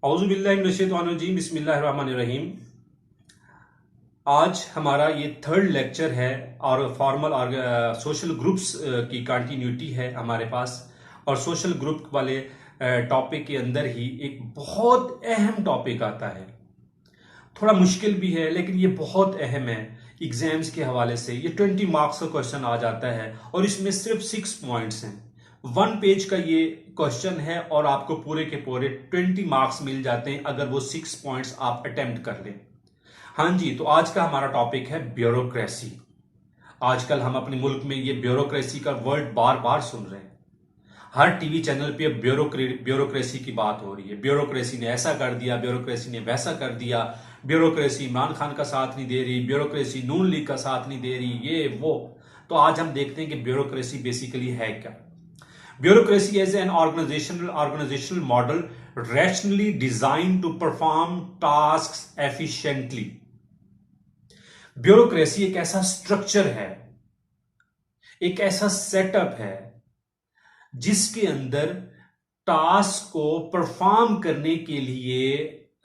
औज़ुबिल्लाहिमिनश्शैतानिर्रजीम बिस्मिल्लाहिर्रहमानिर्रहीम। आज हमारा ये थर्ड लेक्चर है और फॉर्मल और सोशल ग्रुप्स की कंटिन्यूटी है हमारे पास। और सोशल ग्रुप वाले टॉपिक के अंदर ही एक बहुत अहम टॉपिक आता है, थोड़ा मुश्किल भी है लेकिन ये बहुत अहम है। एग्जाम्स के हवाले से ये 20 मार्क्स का क्वेश्चन आ जाता है और इसमें सिर्फ 6 पॉइंट्स हैं। 1 पेज का ये क्वेश्चन है और आपको पूरे के पूरे 20 मार्क्स मिल जाते हैं अगर वो 6 पॉइंट्स आप अटेम्प्ट कर लें। हाँ जी, तो आज का हमारा टॉपिक है ब्यूरोक्रेसी। आजकल हम अपने मुल्क में ये ब्यूरोक्रेसी का वर्ड बार बार सुन रहे हैं। हर टीवी चैनल पे ब्यूरोक्रेसी की बात हो रही है। ब्यूरोक्रेसी ने ऐसा कर दिया, ब्यूरोक्रेसी ने वैसा कर दिया, ब्यूरोक्रेसी इमरान खान का साथ नहीं दे रही, ब्यूरोक्रेसी नून लीग का साथ नहीं दे रही, ये वो। तो आज हम देखते हैं कि ब्यूरोक्रेसी बेसिकली है क्या। Bureaucracy as an organisational model rationally design to perform task efficiently. Bureaucracy एक ऐसा स्ट्रक्चर है, एक ऐसा सेटअप है जिसके अंदर टास्क को परफॉर्म करने के लिए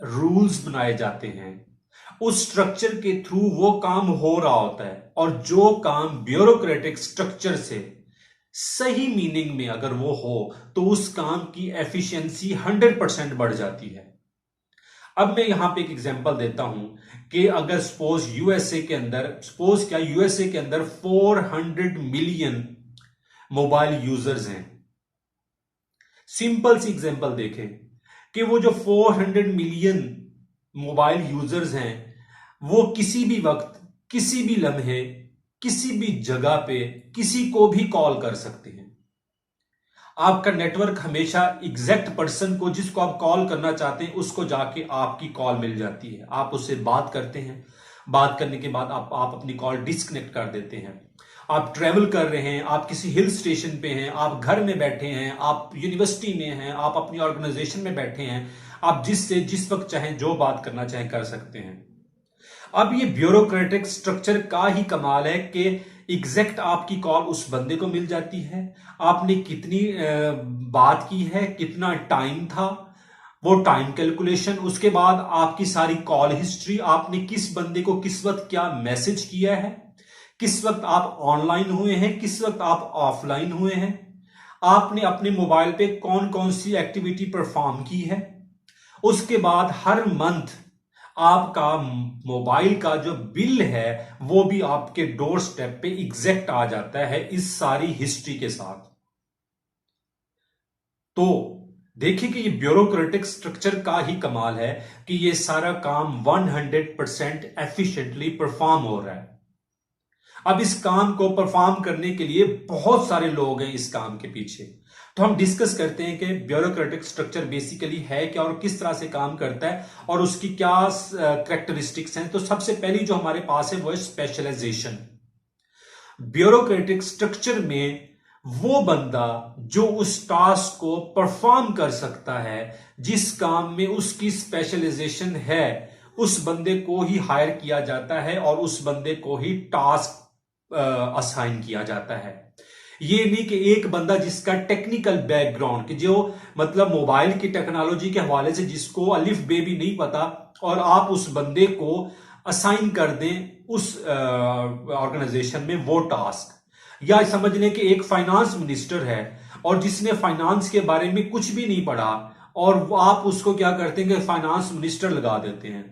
रूल्स बनाए जाते हैं। उस स्ट्रक्चर के थ्रू वो काम हो रहा होता है और जो काम ब्यूरोक्रेटिक स्ट्रक्चर से सही मीनिंग में अगर वो हो तो उस काम की एफिशिएंसी 100% बढ़ जाती है। अब मैं यहां पे एक एग्जांपल देता हूं कि अगर सपोज यूएसए के अंदर 400 मिलियन मोबाइल यूजर्स हैं। सिंपल सी एग्जांपल देखें कि वो जो 400 मिलियन मोबाइल यूजर्स हैं वो किसी भी वक्त, किसी भी लम्हे, किसी भी जगह पे किसी को भी कॉल कर सकते हैं। आपका नेटवर्क हमेशा एग्जैक्ट पर्सन को, जिसको आप कॉल करना चाहते हैं, उसको जाके आपकी कॉल मिल जाती है। आप उससे बात करते हैं, बात करने के बाद आप अपनी कॉल डिस्कनेक्ट कर देते हैं। आप ट्रेवल कर रहे हैं, आप किसी हिल स्टेशन पे हैं, आप घर में बैठे हैं, आप यूनिवर्सिटी में हैं, आप अपनी ऑर्गेनाइजेशन में बैठे हैं, आप जिससे जिस वक्त चाहें जो बात करना चाहें कर सकते हैं। अब ये ब्यूरोक्रेटिक स्ट्रक्चर का ही कमाल है कि एग्जैक्ट आपकी कॉल उस बंदे को मिल जाती है, आपने कितनी बात की है, कितना टाइम था, वो टाइम कैलकुलेशन, उसके बाद आपकी सारी कॉल हिस्ट्री, आपने किस बंदे को किस वक्त क्या मैसेज किया है, किस वक्त आप ऑनलाइन हुए हैं, किस वक्त आप ऑफलाइन हुए हैं, आपने अपने मोबाइल पे कौन कौन सी एक्टिविटी परफॉर्म की है। उसके बाद हर मंथ आपका मोबाइल का जो बिल है वो भी आपके डोर स्टेप पे एग्जैक्ट आ जाता है इस सारी हिस्ट्री के साथ। तो देखिए कि ये ब्यूरोक्रेटिक स्ट्रक्चर का ही कमाल है कि ये सारा काम 100% एफिशिएंटली परफॉर्म हो रहा है। अब इस काम को परफॉर्म करने के लिए बहुत सारे लोग हैं इस काम के पीछे। तो हम डिस्कस करते हैं कि ब्यूरोक्रेटिक स्ट्रक्चर बेसिकली है क्या और किस तरह से काम करता है और उसकी क्या कैरेक्टरिस्टिक्स हैं। तो सबसे पहली जो हमारे पास है वो है स्पेशलाइजेशन। ब्यूरोक्रेटिक स्ट्रक्चर में वो बंदा जो उस टास्क को परफॉर्म कर सकता है, जिस काम में उसकी स्पेशलाइजेशन है, उस बंदे को ही हायर किया जाता है और उस बंदे को ही टास्क असाइन किया जाता है। ये नहीं कि एक बंदा जिसका टेक्निकल बैकग्राउंड, कि जो मतलब मोबाइल की टेक्नोलॉजी के हवाले से जिसको अलिफ बे भी नहीं पता, और आप उस बंदे को असाइन कर दें उस ऑर्गेनाइजेशन में वो टास्क। या समझ लें कि एक फाइनेंस मिनिस्टर है और जिसने फाइनेंस के बारे में कुछ भी नहीं पढ़ा और आप उसको क्या करते हैं कि फाइनेंस मिनिस्टर लगा देते हैं।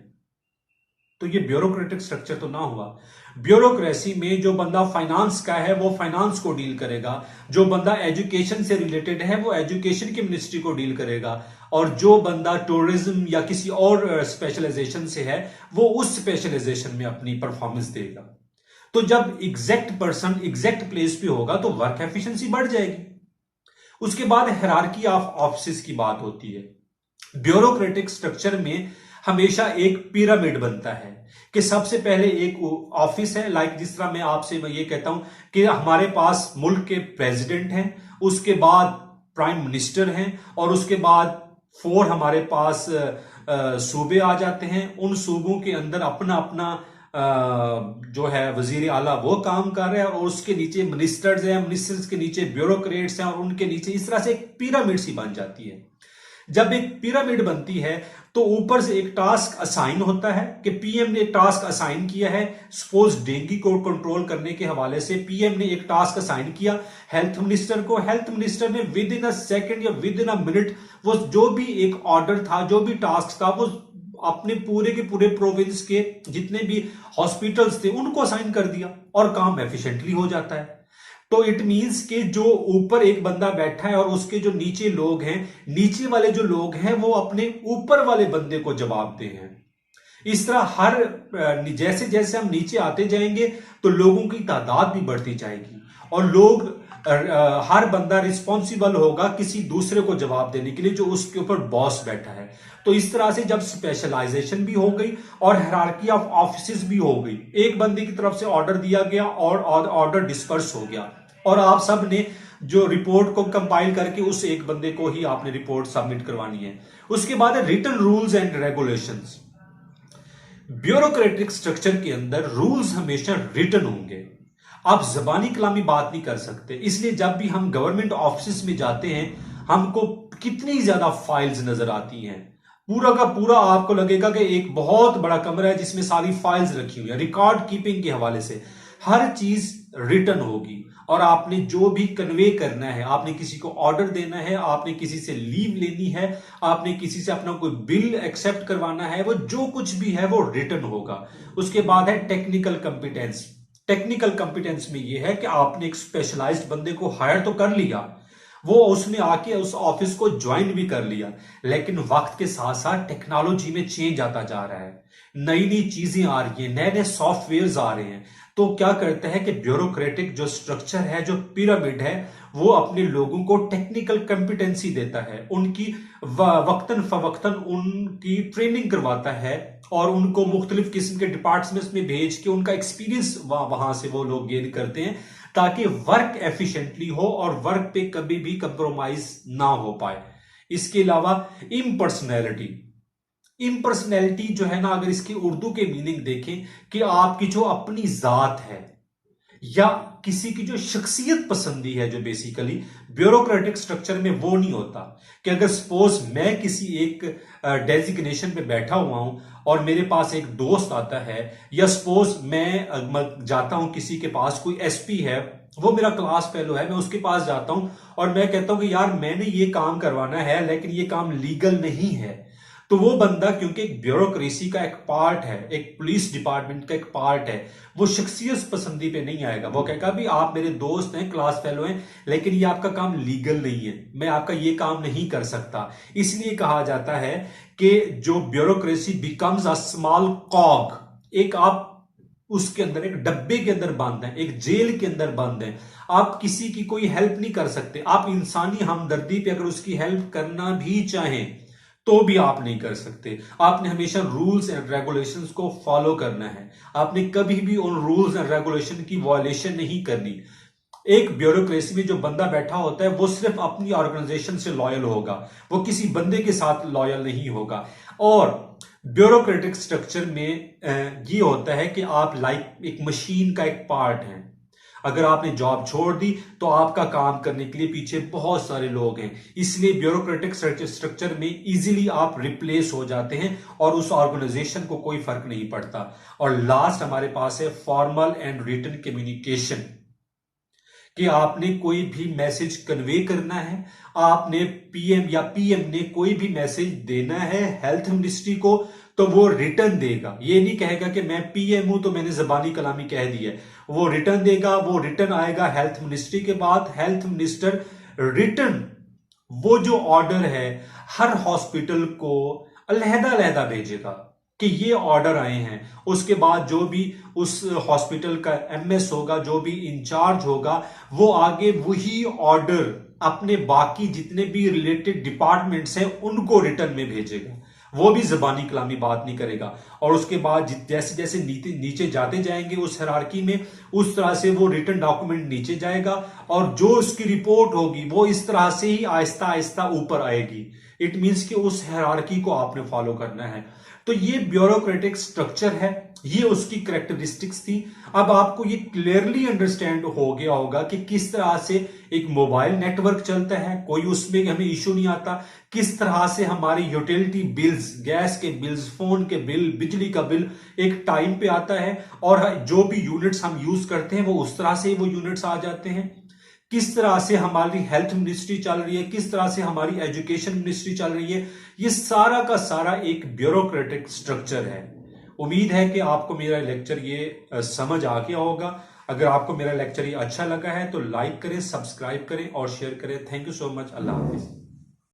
तो ये ब्यूरोक्रेटिक स्ट्रक्चर तो ना हुआ। ब्यूरोक्रेसी में जो बंदा फाइनेंस का है वो फाइनेंस को डील करेगा, जो बंदा एजुकेशन से रिलेटेड है वो एजुकेशन की मिनिस्ट्री को डील करेगा, और जो बंदा टूरिज्म या किसी और स्पेशलाइजेशन से है वो उस स्पेशलाइजेशन में अपनी परफॉर्मेंस देगा। तो जब एग्जैक्ट पर्सन एग्जैक्ट प्लेस पे होगा तो वर्क एफिशिएंसी बढ़ जाएगी। उसके बाद हायरार्की ऑफ ऑफिस की बात होती है। ब्यूरोक्रेटिक स्ट्रक्चर में हमेशा एक पिरामिड बनता है कि सबसे पहले एक ऑफिस है, लाइक जिस तरह मैं ये कहता हूं कि हमारे पास मुल्क के प्रेसिडेंट हैं, उसके बाद प्राइम मिनिस्टर हैं, और उसके बाद 4 हमारे पास सूबे आ जाते हैं। उन सूबों के अंदर अपना अपना जो है वजीर आला वो काम कर रहे हैं, और उसके नीचे मिनिस्टर्स हैं, मिनिस्टर्स के नीचे ब्यूरोक्रेट्स हैं, और उनके नीचे इस तरह से एक पिरामिड सी बन जाती है। जब एक पिरामिड बनती है तो ऊपर से एक टास्क असाइन होता है कि पीएम ने एक टास्क असाइन किया है। सपोज डेंगू को कंट्रोल करने के हवाले से पीएम ने एक टास्क असाइन किया हेल्थ मिनिस्टर को। हेल्थ मिनिस्टर ने विद इन अ सेकंड या विद इन अ मिनट वो जो भी एक ऑर्डर था, जो भी टास्क था, वो अपने पूरे के पूरे प्रोविंस के जितने भी हॉस्पिटल्स थे उनको असाइन कर दिया और काम एफिशिएंटली हो जाता है। तो इट मींस कि जो ऊपर एक बंदा बैठा है और उसके जो नीचे लोग हैं, नीचे वाले जो लोग हैं वो अपने ऊपर वाले बंदे को जवाब दे हैं। इस तरह हर जैसे जैसे हम नीचे आते जाएंगे तो लोगों की तादाद भी बढ़ती जाएगी और लोग हर बंदा रिस्पॉन्सिबल होगा किसी दूसरे को जवाब देने के लिए जो उसके ऊपर बॉस बैठा है। तो इस तरह से जब स्पेशलाइजेशन भी हो गई और हायरार्की ऑफ ऑफिसेस भी हो गई, एक बंदे की तरफ से ऑर्डर दिया गया और ऑर्डर डिस्पर्स हो गया और आप सब ने जो रिपोर्ट को कंपाइल करके उस एक बंदे को ही आपने रिपोर्ट सबमिट करवानी है। उसके बाद written rules and regulations. Bureaucratic structure के अंदर रूल्स हमेशा रिटन होंगे, आप जबानी कलामी बात नहीं कर सकते। इसलिए जब भी हम गवर्नमेंट ऑफिस में जाते हैं हमको कितनी ज्यादा फाइल्स नजर आती हैं, पूरा का पूरा आपको लगेगा कि एक बहुत बड़ा कमरा है जिसमें सारी फाइल्स रखी हुई है। रिकॉर्ड कीपिंग के हवाले से हर चीज रिटन होगी और आपने जो भी कन्वे करना है, आपने किसी को ऑर्डर देना है, आपने किसी से लीव लेनी है, आपने किसी से अपना कोई बिल एक्सेप्ट करवाना है, वो जो कुछ भी है वो रिटन होगा। उसके बाद है टेक्निकल कंपिटेंस। टेक्निकल कंपिटेंस में यह है कि आपने एक स्पेशलाइज्ड बंदे को हायर तो कर लिया, वो उसने आके उस ऑफिस को ज्वाइन भी कर लिया, लेकिन वक्त के साथ साथ टेक्नोलॉजी में चेंज आता जा रहा है, नई नई चीजें आ रही हैं, नए नए सॉफ्टवेयर आ रहे हैं। तो क्या करता है कि ब्यूरोक्रेटिक जो स्ट्रक्चर है, जो पिरामिड है, वो अपने लोगों को टेक्निकल कंपिटेंसी देता है, उनकी वक्तन फवक्तन उनकी ट्रेनिंग करवाता है और उनको मुख्तलिफ किस्म के डिपार्टमेंट्स में भेज के उनका एक्सपीरियंस वहां से वो लोग गेन करते हैं ताकि वर्क एफिशिएंटली हो और वर्क पे कभी भी कंप्रोमाइज ना हो पाए। इसके अलावा इम्पर्सनैलिटी। इम्पर्सनैलिटी जो है ना, अगर इसकी उर्दू के मीनिंग देखें कि आपकी जो अपनी जात है या किसी की जो शख्सियत पसंदी है, जो बेसिकली ब्यूरोक्रेटिक स्ट्रक्चर में वो नहीं होता। कि अगर सपोज मैं किसी एक डेजिग्नेशन पे बैठा हुआ हूं और मेरे पास एक दोस्त आता है, या सपोज मैं जाता हूं किसी के पास, कोई एसपी है, वो मेरा क्लास फेलो है, मैं उसके पास जाता हूं और मैं कहता हूं कि यार मैंने ये काम करवाना है लेकिन ये काम लीगल नहीं है, तो वो बंदा क्योंकि एक ब्यूरोक्रेसी का एक पार्ट है, एक पुलिस डिपार्टमेंट का एक पार्ट है, वो शख्सियत पसंदी पे नहीं आएगा। वो कहेगा भी आप मेरे दोस्त हैं, क्लास फेलो हैं, लेकिन ये आपका काम लीगल नहीं है, मैं आपका ये काम नहीं कर सकता। इसलिए कहा जाता है कि जो ब्यूरोक्रेसी बिकम्स अ स्मॉल कॉग, एक आप उसके अंदर एक डब्बे के अंदर बंद है, एक जेल के अंदर बंद है, आप किसी की कोई हेल्प नहीं कर सकते। आप इंसानी हमदर्दी पे अगर उसकी हेल्प करना भी चाहें तो भी आप नहीं कर सकते। आपने हमेशा रूल्स एंड रेगुलेशंस को फॉलो करना है, आपने कभी भी उन रूल्स एंड रेगुलेशन की वायलेशन नहीं करनी। एक ब्यूरोक्रेसी में जो बंदा बैठा होता है वो सिर्फ अपनी ऑर्गेनाइजेशन से लॉयल होगा, वो किसी बंदे के साथ लॉयल नहीं होगा। और ब्यूरोक्रेटिक स्ट्रक्चर में ये होता है कि आप लाइक एक मशीन का एक पार्ट हैं। अगर आपने जॉब छोड़ दी तो आपका काम करने के लिए पीछे बहुत सारे लोग हैं, इसलिए ब्यूरोक्रेटिक स्ट्रक्चर में इजीली आप रिप्लेस हो जाते हैं और उस ऑर्गेनाइजेशन को कोई फर्क नहीं पड़ता। और लास्ट हमारे पास है फॉर्मल एंड रिटन कम्युनिकेशन, कि आपने कोई भी मैसेज कन्वे करना है, आपने पीएम ने कोई भी मैसेज देना है हेल्थ मिनिस्ट्री को, तो वो रिटर्न देगा। ये नहीं कहेगा कि मैं पीएम हूं तो मैंने जबानी कलामी कह दी है, वो रिटर्न देगा। वो रिटर्न आएगा हेल्थ मिनिस्ट्री के बाद, हेल्थ मिनिस्टर रिटर्न वो जो ऑर्डर है हर हॉस्पिटल को अलहदा अलहदा भेजेगा कि ये ऑर्डर आए हैं। उसके बाद जो भी उस हॉस्पिटल का एमएस होगा, जो भी इंचार्ज होगा, वो आगे वही ऑर्डर अपने बाकी जितने भी रिलेटेड डिपार्टमेंट्स हैं उनको रिटर्न में भेजेगा, वो भी जबानी कलामी बात नहीं करेगा। और उसके बाद जैसे जैसे नीचे जाते जाएंगे उस हायरार्की में, उस तरह से वो रिटर्न डॉक्यूमेंट नीचे जाएगा और जो उसकी रिपोर्ट होगी वो इस तरह से ही आहिस्ता आहिस्ता ऊपर आएगी। इट मींस कि उस हायरार्की को आपने फॉलो करना है। तो ये ब्यूरोक्रेटिक स्ट्रक्चर है, ये उसकी कैरेक्टरिस्टिक्स थी। अब आपको ये क्लियरली अंडरस्टैंड हो गया होगा कि किस तरह से एक मोबाइल नेटवर्क चलता है, कोई उसमें हमें इशू नहीं आता। किस तरह से हमारी यूटिलिटी बिल्स, गैस के बिल्स, फोन के बिल, बिजली का बिल एक टाइम पे आता है, और जो भी यूनिट्स हम यूज करते हैं वो उस तरह से वो यूनिट्स आ जाते हैं। किस तरह से हमारी हेल्थ मिनिस्ट्री चल रही है, किस तरह से हमारी एजुकेशन मिनिस्ट्री चल रही है, ये सारा का सारा एक ब्यूरोक्रेटिक स्ट्रक्चर है। उम्मीद है कि आपको मेरा लेक्चर ये समझ आ गया होगा। अगर आपको मेरा लेक्चर ये अच्छा लगा है तो लाइक करें, सब्सक्राइब करें और शेयर करें। Thank you so much. Allah Hafiz.